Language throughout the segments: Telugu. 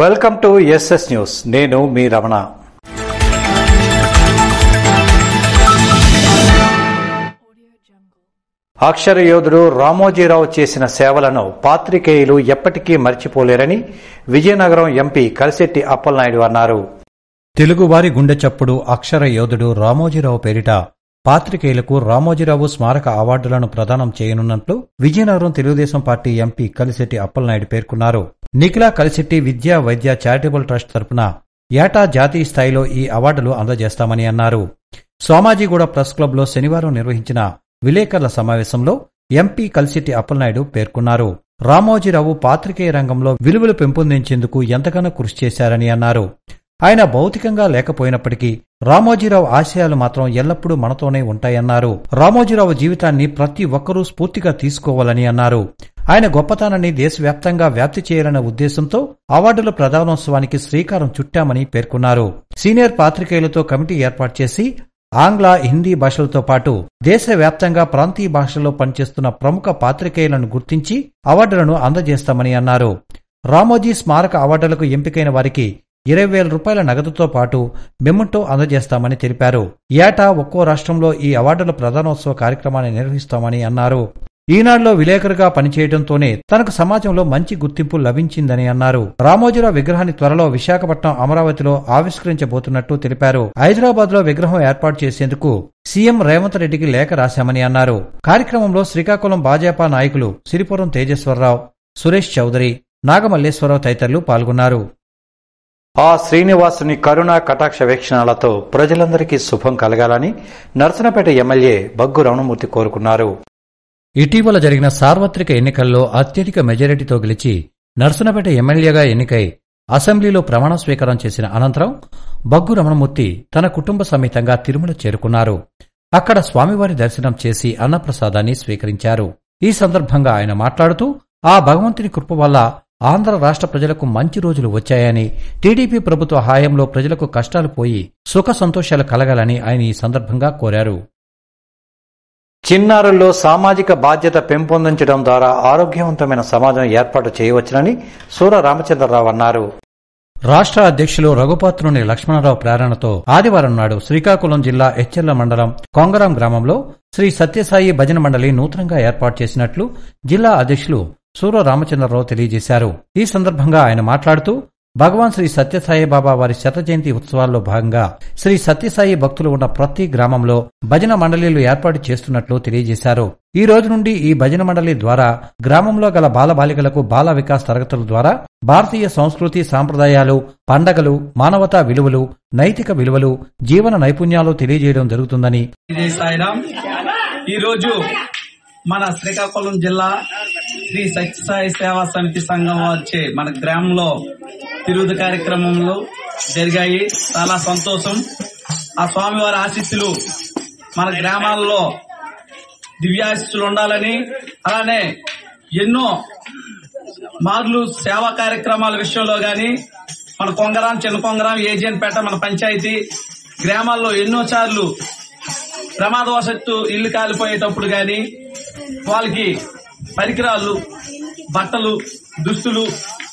Welcome to SS news. నేను మీ రమణ. అక్షర యోధుడు రామోజీరావు చేసిన సేవలను పాత్రికేయులు ఎప్పటికీ మర్చిపోలేరని విజయనగరం ఎంపీ కలిశెట్టి అప్పలనాయుడు అన్నారు. తెలుగువారి గుండె చప్పుడు అక్షర యోధుడు రామోజీరావు పేరిట పాత్రికేయులకు రామోజీరావు స్మారక అవార్డులను ప్రదానం చేయనున్నట్లు విజయనగరం తెలుగుదేశం పార్టీ ఎంపీ కలిశెట్టి అప్పలనాయుడు పేర్కొన్నారు. నిఖిల కలిశెట్టి విద్యా వైద్య చారిటబుల్ ట్రస్ట్ తరపున ఏటా జాతీయ స్థాయిలో ఈ అవార్డులు అందజేస్తామని అన్నారు. సోమాజిగూడ ప్రెస్ క్లబ్లో శనివారం నిర్వహించిన విలేకరుల సమావేశంలో ఎంపీ కలిశెట్టి అప్పలనాయుడు పేర్కొన్నారు. రామోజీరావు పాత్రికేయ రంగంలో విలువలు పెంపొందించేందుకు ఎంతగానో కృషి చేశారని అన్నారు. ఆయన భౌతికంగా లేకపోయినప్పటికీ రామోజీరావు ఆశయాలు మాత్రం ఎల్లప్పుడూ మనతోనే ఉంటాయన్నారు. రామోజీరావు జీవితాన్ని ప్రతి ఒక్కరూ స్ఫూర్తిగా తీసుకోవాలని అన్నారు. ఆయన గొప్పతనాన్ని దేశవ్యాప్తంగా వ్యాప్తి చేయాలనే ఉద్దేశంతో అవార్డుల ప్రదానోత్సవానికి శ్రీకారం చుట్టామని పేర్కొన్నారు. సీనియర్ పాత్రికేయులతో కమిటీ ఏర్పాటు చేసి ఆంగ్ల, హిందీ భాషలతో పాటు దేశవ్యాప్తంగా ప్రాంతీయ భాషల్లో పనిచేస్తున్న ప్రముఖ పాత్రికేయులను గుర్తించి అవార్డులను అందజేస్తామని అన్నారు. రామోజీ స్మారక అవార్డులకు ఎంపికైన వారికి 20,000 రూపాయల నగదుతో పాటు మెమెంటో అందజేస్తామని తెలిపారు. ఏటా ఒక్కో రాష్ట్రంలో ఈ అవార్డుల ప్రదానోత్సవ కార్యక్రమాన్ని నిర్వహిస్తామని అన్నారు. ఈనాడులో విలేకరుగా పనిచేయడంతోనే తనకు సమాజంలో మంచి గుర్తింపు లభించిందని అన్నారు. రామోజీరావు విగ్రహాన్ని త్వరలో విశాఖపట్నం, అమరావతిలో ఆవిష్కరించబోతున్నట్టు తెలిపారు. హైదరాబాద్ లో విగ్రహం ఏర్పాటు చేసేందుకు సీఎం రేవంత్ రెడ్డికి లేఖ రాశామని అన్నారు. కార్యక్రమంలో శ్రీకాకుళం భాజపా నాయకులు సిరిపురం తేజేశ్వరరావు, సురేష్ చౌదరి, నాగమల్లేశ్వరరావు తదితరులు పాల్గొన్నారు. ఆ శ్రీనివాసుని కరుణా కటాక్ష వీక్షణాలతో ప్రజలందరికీ శుభం కలగాలని నర్సనపేట ఎమ్మెల్యే బగ్గు రమణమూర్తి కోరుకున్నారు. ఇటీవల జరిగిన సార్వత్రిక ఎన్నికల్లో అత్యధిక మెజారిటీతో గెలిచి నర్సనపేట ఎమ్మెల్యేగా ఎన్నికై అసెంబ్లీలో ప్రమాణ స్వీకారం చేసిన అనంతరం బగ్గు రమణమూర్తి తన కుటుంబ సమేతంగా తిరుమల చేరుకున్నారు. అక్కడ స్వామివారి దర్శనం చేసి అన్నప్రసాదాన్ని స్వీకరించారు. ఈ సందర్భంగా ఆయన మాట్లాడుతూ ఆ భగవంతుని కృప వల్ల ఆంధ్ర రాష్ట్ర ప్రజలకు మంచి రోజులు వచ్చాయని, టీడీపీ ప్రభుత్వ హయాంలో ప్రజలకు కష్టాలు పోయి సుఖ సంతోషాలు కలగాలని ఆయన ఈ సందర్భంగా కోరారు. చిన్నారుల్లో సామాజిక బాధ్యత పెంపొందించడం ద్వారా ఆరోగ్యవంతమైన సమాజం ఏర్పాటు చేయవచ్చునని సూర రామచంద్రరావు అన్నారు. రాష్ట్ర అధ్యక్షులు రఘుపాత్రుని లక్ష్మణరావు ప్రేరణతో ఆదివారం నాడు శ్రీకాకుళం జిల్లా ఎచ్చెర్ల మండలం కొంగరాం గ్రామంలో శ్రీ సత్యసాయి భజన మండలి నూతనంగా ఏర్పాటు చేసినట్లు జిల్లా అధ్యక్షులు సూర రామచంద్రరావు తెలియజేశారు. ఈ సందర్భంగా ఆయన మాట్లాడుతూ భగవాన్ శ్రీ సత్యసాయి బాబా వారి శత జయంతి ఉత్సవాల్లో భాగంగా శ్రీ సత్యసాయి భక్తులు ఉన్న ప్రతి గ్రామంలో భజన మండలీలు ఏర్పాటు చేస్తున్నట్లు తెలియజేశారు. ఈ రోజు నుండి ఈ భజన మండలి ద్వారా గ్రామంలో గల బాలబాలికలకు బాల వికాస్ తరగతుల ద్వారా భారతీయ సంస్కృతి, సాంప్రదాయాలు, పండగలు, మానవతా విలువలు, నైతిక విలువలు, జీవన నైపుణ్యాలు తెలియజేయడం జరుగుతుందని. మన శ్రీకాకుళం జిల్లా శ్రీ సత్యసాయి సేవా సమితి సంఘం వచ్చే మన గ్రామంలో తిరుగు కార్యక్రమంలో జరిగాయి. చాలా సంతోషం. ఆ స్వామివారి ఆశీస్సులు మన గ్రామాల్లో దివ్యాశీస్సులు ఉండాలని, అలానే ఎన్నో మార్లు సేవా కార్యక్రమాల విషయంలో గాని మన కొంగరాం, చిన్న కొంగరాం, ఏజియన్పేట మన పంచాయతీ గ్రామాల్లో ఎన్నో సార్లు ప్రమాదవశత్తు ఇల్లు కాలిపోయేటప్పుడు గాని వాళ్ళకి పరికరాలు, బట్టలు, దుస్తులు,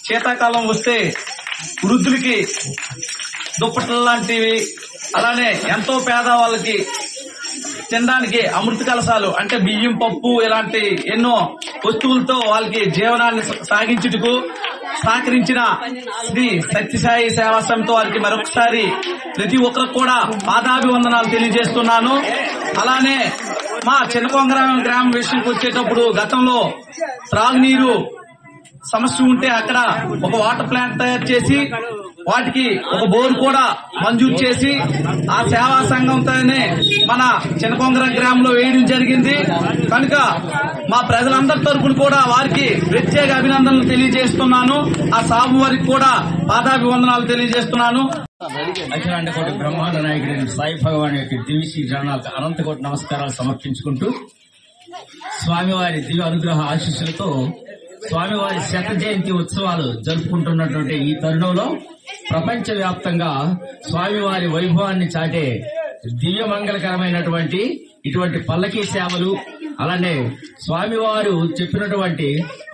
శీతాకాలం వస్తే వృద్ధులకి దుప్పట్లు లాంటివి, అలానే ఎంతో పేదవాళ్ళకి తినడానికి అమృత కలశాలు అంటే బియ్యం, పప్పు ఇలాంటి ఎన్నో వస్తువులతో వాళ్ళకి జీవనాన్ని సాగించుటకు సహకరించిన శ్రీ సత్యసాయి సేవా సమితి వారికి మరొకసారి ప్రతి ఒక్కరికి కూడా పాదాభివందనాలు తెలియజేస్తున్నాను. అలానే మా చిన్నకొంగరం గ్రామం విషయానికి వచ్చేటప్పుడు గతంలో త్రాగునీరు సమస్య ఉంటే అక్కడ ఒక వాటర్ ప్లాంట్ తయారు చేసి వాటికి ఒక బోర్ కూడా మంజూరు చేసి ఆ సేవా సంఘంతోనే మన చిన్నకొంగరం గ్రామంలో వేయడం జరిగింది. కనుక మా ప్రజలందరి తరపున కూడా వారికి ప్రత్యేక అభినందనలు తెలియజేస్తున్నాను. ఆ సాగు వారికి కూడా పాదాభివందనాలు తెలియజేస్తున్నాను. అఖిలాండకోటి బ్రహ్మాండ నాయకుడు సాయి భగవాన్ యొక్క దివ్యశ్రీ చరణాలకు అనంతకోటి నమస్కారాలు సమర్పించుకుంటూ స్వామివారి దివ్య అనుగ్రహ ఆశీస్సులతో స్వామివారి శత జయంతి ఉత్సవాలు జరుపుకుంటున్నటువంటి ఈ తరుణంలో ప్రపంచ వ్యాప్తంగా స్వామివారి వైభవాన్ని చాటే దివ్య మంగళకరమైనటువంటి ఇటువంటి పల్లకీ సేవలు, అలానే స్వామివారు చెప్పినటువంటి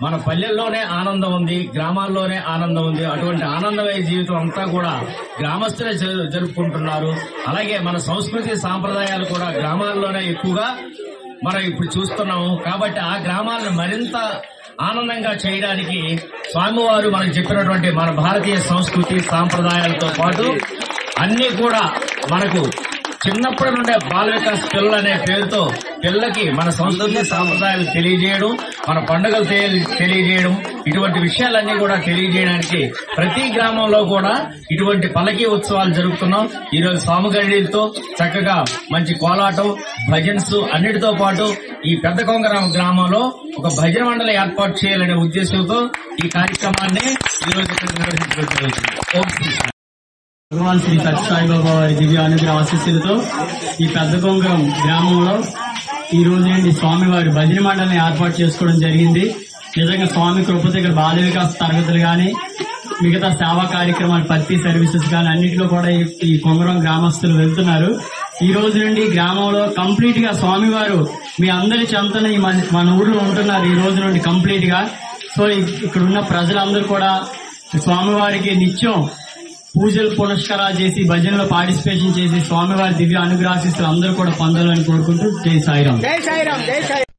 మన పల్లెల్లోనే ఆనందం ఉంది, గ్రామాల్లోనే ఆనందం ఉంది. అటువంటి ఆనందమయ జీవితం అంతా కూడా గ్రామస్తులే జరుపుకుంటున్నారు. అలాగే మన సంస్కృతి సాంప్రదాయాలు కూడా గ్రామాల్లోనే ఎక్కువగా మనం ఇప్పుడు చూస్తున్నాము. కాబట్టి ఆ గ్రామాలను మరింత ఆనందంగా చేయడానికి స్వామివారు మనకు చెప్పినటువంటి మన భారతీయ సంస్కృతి సాంప్రదాయాలతో పాటు అన్ని కూడా మనకు చిన్నప్పటి నుండే బాల వికాస్ పిల్లలు అనే పేరుతో పిల్లలకి మన సంస్కృతి సాంప్రదాయాలు తెలియజేయడం, మన పండుగలు తెలియజేయడం, ఇటువంటి విషయాలన్నీ కూడా తెలియజేయడానికి ప్రతి గ్రామంలో కూడా ఇటువంటి పల్లకీ ఉత్సవాలు జరుపుతున్నాం. ఈ రోజు స్వామిగడిలతో చక్కగా మంచి కోలాటం, భజన్స్ అన్నిటితో పాటు ఈ పెద్ద కొంగరం గ్రామంలో ఒక భజన మండలి ఏర్పాటు చేయాలనే ఉద్దేశంతో ఈ కార్యక్రమాన్ని ఈ రోజు ఇక్కడ నిర్వహించడం జరుగుతుంది. భగవాన్ శ్రీ సత్యసాయిబాబా వారి దివ్య అనుగ్రహ ఆశీస్సులతో ఈ పెద్ద కొంగరం గ్రామంలో ఈ రోజు నుండి స్వామివారి భజన మండలిని ఏర్పాటు చేసుకోవడం జరిగింది. నిజంగా స్వామి కృపతో ఇక్కడ బాల వికాస్ తరగతులు గాని మిగతా సేవా కార్యక్రమాలు, పత్తి సర్వీసెస్ గాని అన్నింటిలో కూడా ఈ కొంగరం గ్రామస్తులు వెళ్తున్నారు. ఈ రోజు నుండి గ్రామంలో కంప్లీట్ గా స్వామివారు మీ అందరి చెంతన మన ఊర్లో ఉంటున్నారు. ఈ రోజు నుండి కంప్లీట్ గా. సో ఇక్కడ ఉన్న ప్రజలందరూ కూడా స్వామివారికి నిత్యం పూజలు పునస్కారాలు చేసి భజనలో పార్టిసిపేషన్ చేసి స్వామివారి దివ్య అనుగ్రహాశీస్సులు అందరూ కూడా పొందాలని కోరుకుంటూ జై సాయిరాం.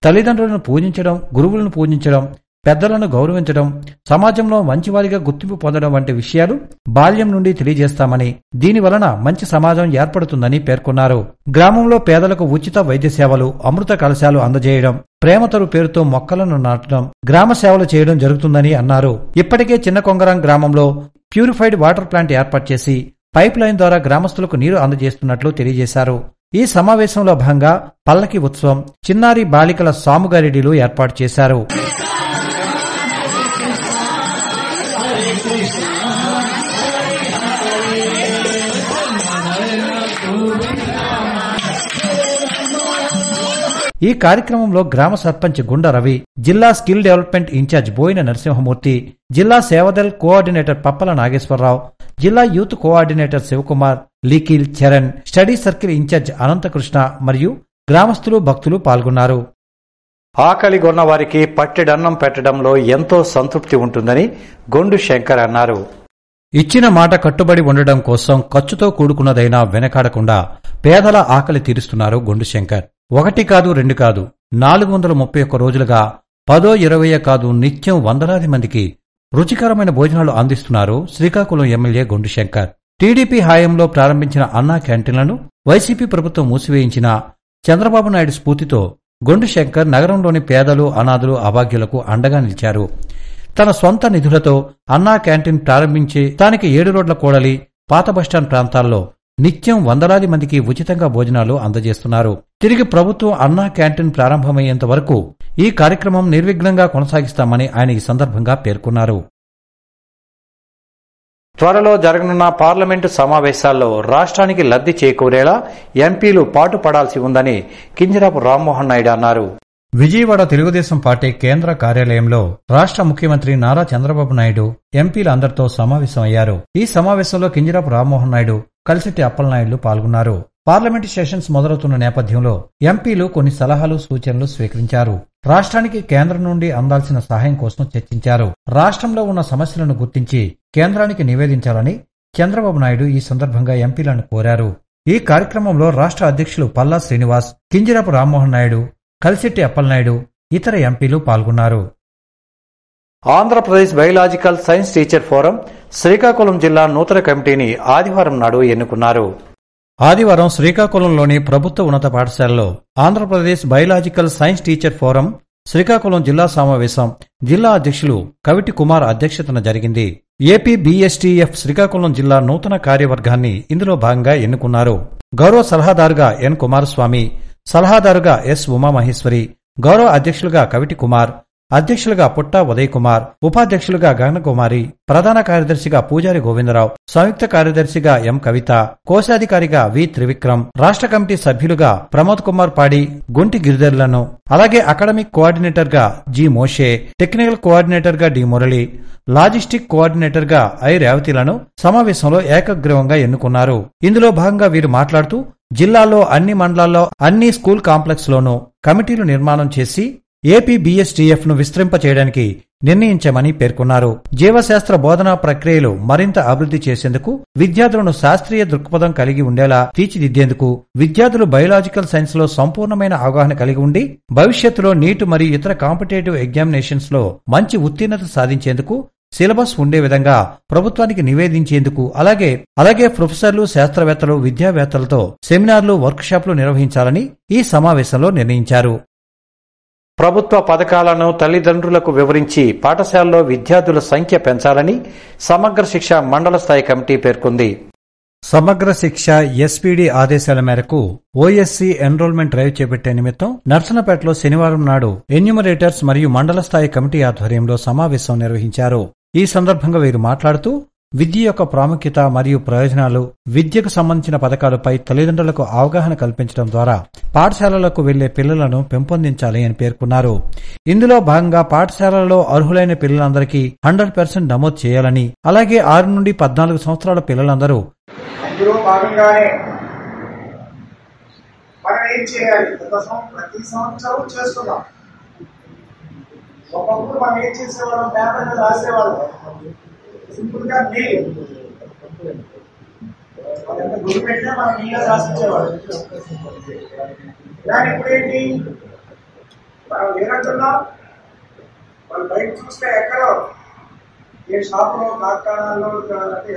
తల్లిదండ్రులను పూజించడం, గురువులను పూజించడం, పెద్దలను గౌరవించడం, సమాజంలో మంచివారిగా గుర్తింపు పొందడం వంటి విషయాలు బాల్యం నుండి తెలియజేస్తామని, దీని వలన మంచి సమాజం ఏర్పడుతుందని పేర్కొన్నారు. గ్రామంలో పేదలకు ఉచిత వైద్య సేవలు, అమృత కలశాలు అందజేయడం, ప్రేమతరు పేరుతో మొక్కలను నాటడం, గ్రామ సేవలు చేయడం జరుగుతుందని అన్నారు. ఇప్పటికే చిన్న కొంగరం గ్రామంలో ప్యూరిఫైడ్ వాటర్ ప్లాంట్ ఏర్పాటు చేసి పైప్ లైన్ ద్వారా గ్రామస్తులకు నీరు అందజేస్తున్నట్లు తెలియజేశారు. ఈ సమావేశంలో భాగంగా పల్లకి ఉత్సవం, చిన్నారి బాలికల సాముగారిడీలు ఏర్పాటు చేశారు. ఈ కార్యక్రమంలో గ్రామ సర్పంచ్ గుండ రవి, జిల్లా skill development incharge Boina Narasimhamurthy, జిల్లా సేవదల్ కోఆర్డినేటర్ పప్పల నాగేశ్వరరావు, జిల్లా youth coordinator Sivakumar, Likhil, Charan, study circle incharge Anantakrishna మరియు గ్రామస్తులు, భక్తులు పాల్గొన్నారు. ఆకలిగొన్న వారికి పట్టెడన్నం పెట్టడంలో ఎంతో సంతృప్తి ఉంటుందని గొండు శంకర్ అన్నారు. ఇచ్చిన మాట కట్టుబడి ఉండడం కోసం ఖర్చుతో కూడుకున్నదైనా వెనకాడకుండా పేదల ఆకలి తీరుస్తున్నారు గొండు శంకర్. 1 కాదు 2 కాదు 431 రోజులుగా 10-20 కాదు నిత్యం వందలాది మందికి రుచికరమైన భోజనాలు అందిస్తున్నారు శ్రీకాకుళం ఎమ్మెల్యే గొండు శంకర్. టీడీపీ హయాంలో ప్రారంభించిన అన్నా క్యాంటీన్లను వైసీపీ ప్రభుత్వం మూసివేయించిన చంద్రబాబు నాయుడు స్ఫూర్తితో గొండు శంకర్ నగరంలోని పేదలు, అనాథులు, అభాగ్యులకు అండగా నిలిచారు. తన సొంత నిధులతో అన్నా క్యాంటీన్ ప్రారంభించి దానికి 7 రోడ్ల కూడలి, పాత బస్టాండ్ ప్రాంతాల్లో నిత్యం వందలాది మందికి ఉచితంగా భోజనాలు అందజేస్తున్నారు. తిరిగి ప్రభుత్వం అన్నా క్యాంటీన్ ప్రారంభమయ్యేంత వరకు ఈ కార్యక్రమం నిర్విఘ్నంగా కొనసాగిస్తామని ఆయన ఈ సందర్భంగా పేర్కొన్నారు. త్వరలో జరగనున్న పార్లమెంటు సమావేశాల్లో రాష్ట్రానికి లబ్ధి చేకూరేలా ఎంపీలు పాటుపడాల్సి ఉందని కింజరాపు రామ్మోహన్ నాయుడు అన్నారు. విజయవాడ తెలుగుదేశం పార్టీ కేంద్ర కార్యాలయంలో రాష్ట్ర ముఖ్యమంత్రి నారా చంద్రబాబు నాయుడు ఎంపీలందరితో సమావేశమయ్యారు. ఈ సమావేశంలో కింజరాపు రామ్మోహన్ నాయుడు, కలిసిటి అప్పలనాయుడులు పాల్గొన్నారు. పార్లమెంటు సెషన్స్ మొదలవుతున్న నేపథ్యంలో ఎంపీలు కొన్ని సలహాలు, సూచనలు స్వీకరించారు. రాష్ట్రానికి కేంద్రం నుండి అందాల్సిన సహాయం కోసం చర్చించారు. రాష్ట్రంలో ఉన్న సమస్యలను గుర్తించి కేంద్రానికి నివేదించాలని చంద్రబాబు నాయుడు ఈ సందర్భంగా ఎంపీలను కోరారు. ఈ కార్యక్రమంలో రాష్ట్ర అధ్యక్షులు పల్లా శ్రీనివాస్, కింజరాపు రామ్మోహన్ నాయుడు, కలిసిటి అప్పలనాయుడు, ఇతర ఎంపీలు పాల్గొన్నారు. Andhra Pradesh biological science teacher forum Srikakulam జిల్లా నూతన కమిటీని ఆదివారం నాడు ఎన్నుకున్నారు. ఆదివారం శ్రీకాకుళంలోని ప్రభుత్వ ఉన్నత పాఠశాలలో Andhra Pradesh biological science teacher forum Srikakulam జిల్లా సమావేశం జిల్లా అధ్యక్షులు కవిటి కుమార్ అధ్యక్షతన జరిగింది. ఏపీ బీఎస్టీఎఫ్ శ్రీకాకుళం జిల్లా నూతన కార్యవర్గాన్ని ఇందులో భాగంగా ఎన్నుకున్నారు. గౌరవ సలహాదారుగా ఎన్ కుమారస్వామి, సలహాదారుగా ఎస్ ఉమామహేశ్వరి, గౌరవ అధ్యక్షులుగా కవిటి కుమార్, అధ్యక్షులుగా పుట్టా ఉదయ్ కుమార్, ఉపాధ్యక్షులుగా గగనకుమారి, ప్రధాన కార్యదర్శిగా పూజారి గోవిందరావు, సంయుక్త కార్యదర్శిగా ఎం కవిత, కోశాధికారిగా వి త్రివిక్రమ్, రాష్ట్ర కమిటీ సభ్యులుగా ప్రమోద్ కుమార్ పాడి, గుంటి గిరిధర్లను, అలాగే అకాడమిక్ కోఆర్డినేటర్ గా జి మోషే, టెక్నికల్ కోఆర్డినేటర్ గా డి మురళి, లాజిస్టిక్ కోఆర్డినేటర్ గా ఐ రేవతిలను సమావేశంలో ఏకగ్రీవంగా ఎన్నుకున్నారు. ఇందులో భాగంగా వీరు మాట్లాడుతూ జిల్లాలో అన్ని మండలాల్లో అన్ని స్కూల్ కాంప్లెక్స్ లోనూ కమిటీలు నిర్మాణం చేసి ఏపీ BSDF ను విస్తరింపచేయడానికి నిర్ణయించామని పేర్కొన్నారు. జీవశాస్త్ర బోధనా ప్రక్రియలు మరింత అభివృద్ధి చేసేందుకు, విద్యార్థులను శాస్త్రీయ దృక్పథం కలిగి ఉండేలా తీర్చిదిద్దేందుకు, విద్యార్థులు బయోలాజికల్ సైన్స్ లో సంపూర్ణమైన అవగాహన కలిగి ఉండి భవిష్యత్తులో నీట్ మరియు ఇతర కాంపిటేటివ్ ఎగ్జామినేషన్స్ లో మంచి ఉత్తీర్ణత సాధించేందుకు సిలబస్ ఉండే విధంగా ప్రభుత్వానికి నివేదించేందుకు, అలాగే ప్రొఫెసర్లు, శాస్త్రవేత్తలు, విద్యావేత్తలతో సెమినార్లు, వర్క్షాప్లు నిర్వహించాలని ఈ సమావేశంలో నిర్ణయించారు. ప్రభుత్వ పథకాలను తల్లిదండ్రులకు వివరించి పాఠశాలలో విద్యార్థుల సంఖ్య పెంచాలని సమగ్ర శిక్ష మండల స్థాయి కమిటీ పేర్కొంది. సమగ్ర శిక్ష SPD ఆదేశాల మేరకు OSC ఎన్రోల్మెంట్ డ్రైవ్ చేపట్టే నిమిత్తం నర్సనపేటలో శనివారం నాడు ఎన్యూమరేటర్స్ మరియు మండల స్థాయి కమిటీ ఆధ్వర్యంలో సమావేశం నిర్వహించారు. ఈ సందర్భంగా వీరు మాట్లాడుతూ విద్య యొక్క ప్రాముఖ్యత మరియు ప్రయోజనాలు, విద్యకు సంబంధించిన పథకాలపై తల్లిదండ్రులకు అవగాహన కల్పించడం ద్వారా పాఠశాలలకు వెళ్లే పిల్లలను పెంపొందించాలి అని పేర్కొన్నారు. ఇందులో భాగంగా పాఠశాలలలో అర్హులైన పిల్లలందరికీ 100% నమోదు చేయాలని, అలాగే 6 నుండి 14 సంవత్సరాల పిల్లలందరూ అందులో భాగంగానే మనం ఏం చేయాలి, ప్రతి సంవత్సరం చేస్తున్నాం. ఒకప్పుడు మనం ఏం చేసేవాళ్ళం, పేపర్ మీద రాసేవాళ్ళం, సింపుల్ గా గురి పెట్టినా మనం నీళ్ళ రాసిచ్చేవాళ్ళం. కానీ ఇప్పుడేంటి, మనం ఏనంటున్నాం, వాళ్ళు బయట చూస్తే ఎక్కడో ఏ షాపులో, కార్ఖానాల్లో,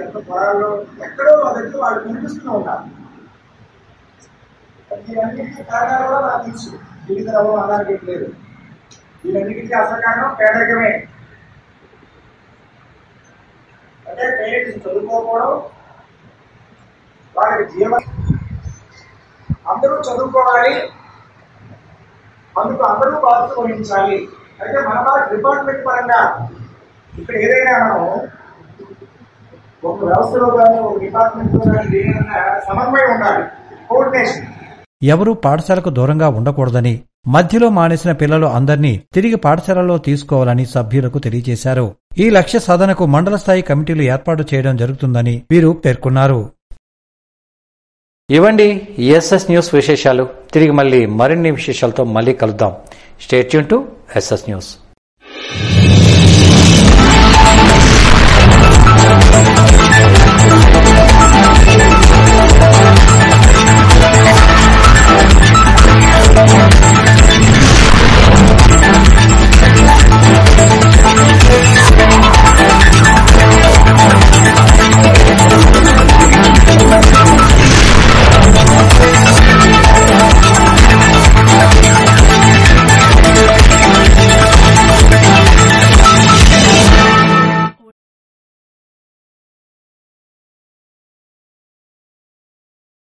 ఎంత పొలాల్లో ఎక్కడో దగ్గర వాళ్ళు కనిపిస్తూ ఉంటారు. వీరన్నిటికీ కారణాలు కూడా నాకు తెలుసు, జీవిత రవం అనడానికి లేదు. వీరన్నిటికీ అసలు కారణం పేదరికమే. అంటే పేరెంట్స్ చదువుకోకపోవడం, వాళ్ళకి అందరూ చదువుకోవాలి, అందుకు అందరూ బాధ్యత వహించాలి. అయితే మన డిపార్ట్మెంట్ పరంగా ఇక్కడ ఏదైనా మనం ఒక వ్యవస్థలో కానీ, ఒక డిపార్ట్మెంట్ లో కానీ ఏదైనా సమన్వయం ఉండాలి, కోఆర్డినేషన్. ఎవరూ పాఠశాలకు దూరంగా ఉండకూడదని, మధ్యలో మానేసిన పిల్లలు అందర్నీ తిరిగి పాఠశాలలో తీసుకోవాలని సభ్యులకు తెలియజేశారు. ఈ లక్ష్య సాధనకు మండల స్థాయి కమిటీలు ఏర్పాటు చేయడం జరుగుతుందని వీరు పేర్కొన్నారు. ఇవండి SS న్యూస్ విశేషాలు. తిరిగి మళ్ళీ మరిన్ని విశేషాలతో మళ్ళీ కలుద్దాం. Stay tune to SS news.